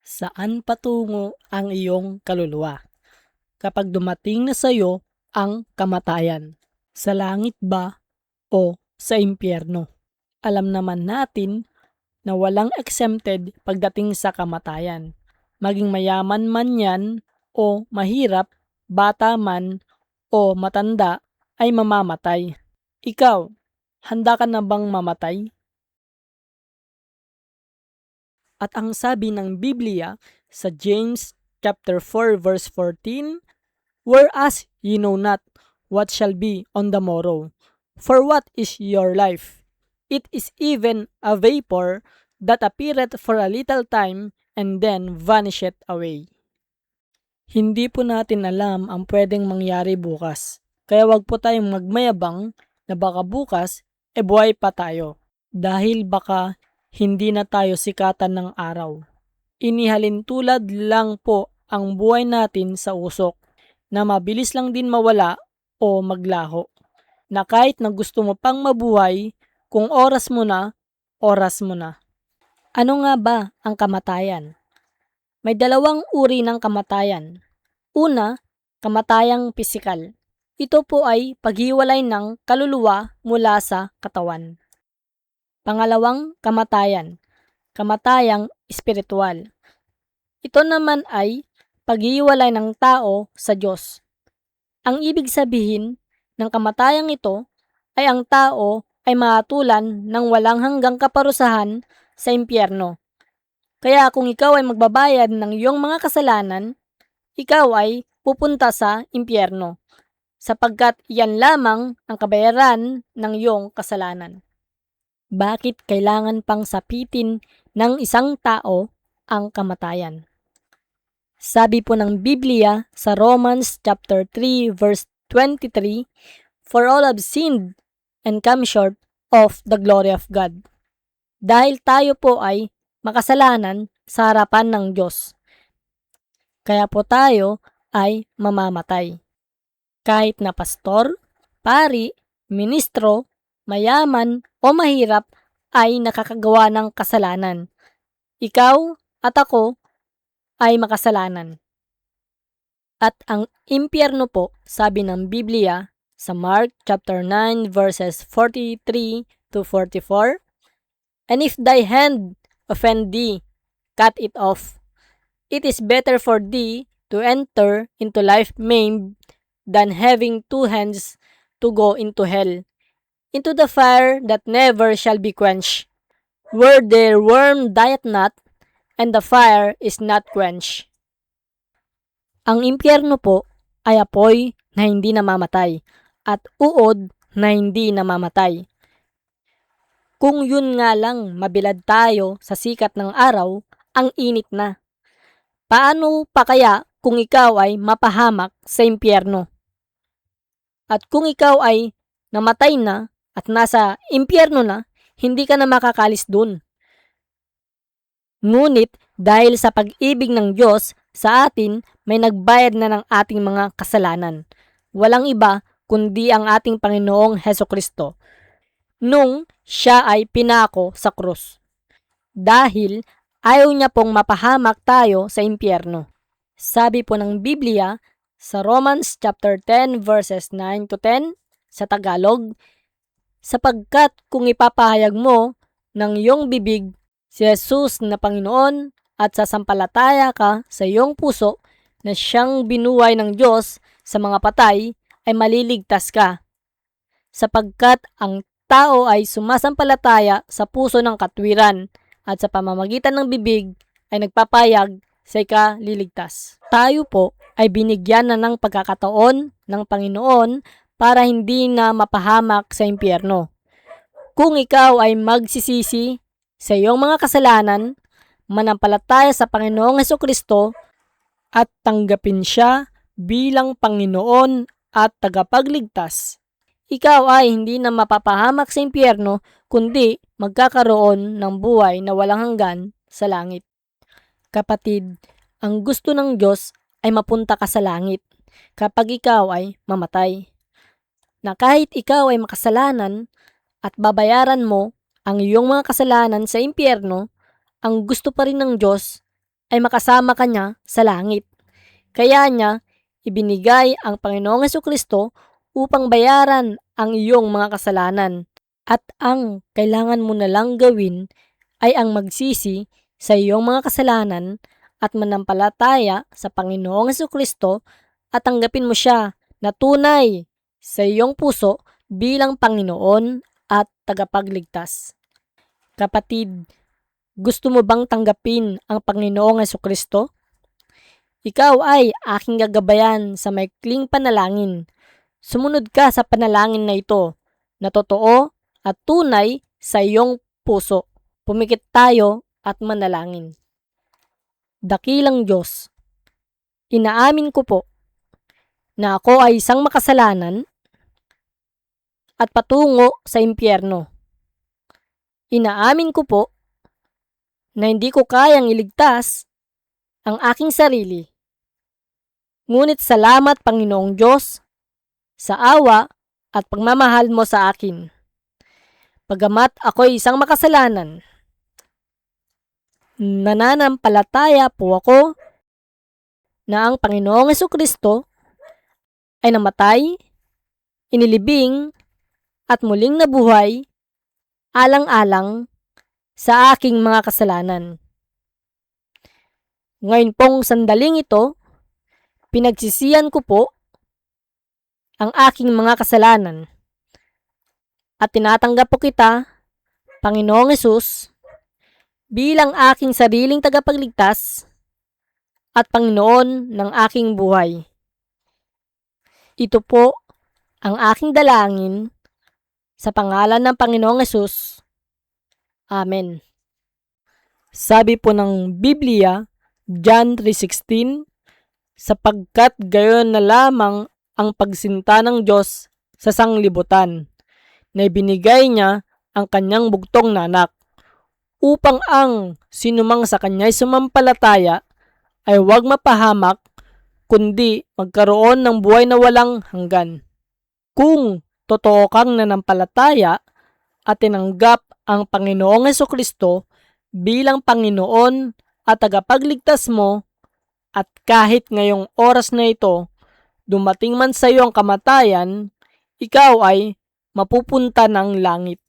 Saan patungo ang iyong kaluluwa kapag dumating na sa iyo ang kamatayan? Sa langit ba o sa impyerno? Alam naman natin na walang exempted pagdating sa kamatayan. Maging mayaman man yan o mahirap, bata man o matanda ay mamamatay. Ikaw, handa ka na bang mamatay? At ang sabi ng Biblia sa James chapter 4 verse 14, "Whereas ye know not what shall be on the morrow, for what is your life? It is even a vapor that appeareth for a little time and then vanisheth away." Hindi po natin alam ang pwedeng mangyari bukas. Kaya wag po tayong magmayabang na baka bukas buhay pa tayo. Dahil baka hindi na tayo sikatan ng araw. Inihalin tulad lang po ang buhay natin sa usok na mabilis lang din mawala o maglaho. Na kahit na gusto mo pang mabuhay, kung oras mo na, oras mo na. Ano nga ba ang kamatayan? May dalawang uri ng kamatayan. Una, kamatayang pisikal. Ito po ay paghiwalay ng kaluluwa mula sa katawan. Pangalawang kamatayan, kamatayang espiritual. Ito naman ay paghiwalay ng tao sa Diyos. Ang ibig sabihin ng kamatayang ito ay ang tao ay mahatulan ng walang hanggang kaparusahan sa impyerno. Kaya kung ikaw ay magbabayad ng iyong mga kasalanan, ikaw ay pupunta sa impyerno sapagkat iyan lamang ang kabayaran ng iyong kasalanan. Bakit kailangan pang sapitin ng isang tao ang kamatayan? Sabi po ng Biblia sa Romans chapter 3 verse 23, "For all have sinned and come short of the glory of God." Dahil tayo po ay makasalanan sa harapan ng Diyos. Kaya po tayo ay mamamatay. Kahit na pastor, pari, ministro, mayaman o mahirap ay nakakagawa ng kasalanan. Ikaw at ako ay makasalanan. At ang impyerno po, sabi ng Biblia sa Mark chapter 9 verses 43 to 44, "And if thy hand offend thee, cut it off. It is better for thee to enter into life maimed than having two hands to go into hell, into the fire that never shall be quenched, where their worm dieth not, and the fire is not quenched." Ang impyerno po ay apoy na hindi namamatay at uod na hindi namamatay. Kung yun nga lang mabilad tayo sa sikat ng araw, ang init na. Paano pa kaya kung ikaw ay mapahamak sa impyerno? At kung ikaw ay namatay na at nasa impyerno na, hindi ka na makakalis dun. Ngunit dahil sa pag-ibig ng Diyos sa atin, may nagbayad na ng ating mga kasalanan. Walang iba kundi ang ating Panginoong Hesukristo nung siya ay pinako sa krus. Dahil ayaw niya pong mapahamak tayo sa impyerno. Sabi po ng Biblia sa Romans chapter 10 verses 9 to 10 sa Tagalog, "Sapagkat kung ipapahayag mo ng iyong bibig si Jesus na Panginoon at sasampalataya ka sa iyong puso na siyang binuhay ng Diyos sa mga patay, ay maliligtas ka. Sapagkat ang tao ay sumasampalataya sa puso ng katwiran at sa pamamagitan ng bibig ay nagpapayag sa ikaliligtas." Tayo po ay binigyan na ng pagkakataon ng Panginoon para hindi na mapahamak sa impyerno. Kung ikaw ay magsisisi sa iyong mga kasalanan, manampalataya sa Panginoong Hesukristo at tanggapin siya bilang Panginoon at tagapagligtas, ikaw ay hindi na mapapahamak sa impyerno kundi magkakaroon ng buhay na walang hanggan sa langit. Kapatid, ang gusto ng Diyos ay mapunta ka sa langit kapag ikaw ay mamatay. Na kahit ikaw ay makasalanan at babayaran mo ang iyong mga kasalanan sa impyerno, ang gusto pa rin ng Diyos ay makasama ka niya sa langit. Kaya niya ibinigay ang Panginoong Hesukristo upang bayaran ang iyong mga kasalanan. At ang kailangan mo na lang gawin ay ang magsisi sa iyong mga kasalanan at manampalataya sa Panginoong Hesukristo at tanggapin mo siya na tunay sa iyong puso bilang Panginoon at tagapagligtas. Kapatid, gusto mo bang tanggapin ang Panginoong Hesukristo? Ikaw ay aking gagabayan sa maikling panalangin. Sumunod ka sa panalangin na ito na totoo at tunay sa iyong puso. Pumikit tayo at manalangin. Dakilang Diyos, inaamin ko po na ako ay isang makasalanan at patungo sa impyerno. Inaamin ko po na hindi ko kayang iligtas ang aking sarili. Ngunit salamat Panginoong Diyos sa awa at pagmamahal mo sa akin. Bagamat ako'y isang makasalanan, nananampalataya po ako na ang Panginoong Hesukristo ay namatay, inilibing at muling nabuhay alang-alang sa aking mga kasalanan. Ngayon pong sandaling ito, pinagsisihan ko po ang aking mga kasalanan at tinatanggap po kita, Panginoong Hesus, bilang aking sariling tagapagligtas at Panginoon ng aking buhay. Ito po ang aking dalangin sa pangalan ng Panginoong Hesus. Amen. Sabi po ng Biblia, John 3:16, sapagkat gayon na lamang ang pagsinta ng Diyos sa sanglibutan, na ibinigay niya ang kanyang bugtong na anak, upang ang sinumang sa kanya'y sumampalataya ay huwag mapahamak, kundi magkaroon ng buhay na walang hanggan. Kung totoo kang nanampalataya at tinanggap ang Panginoong Hesukristo bilang Panginoon at tagapagligtas mo, at kahit ngayong oras na ito, dumating man sa iyo ang kamatayan, ikaw ay mapupunta ng langit.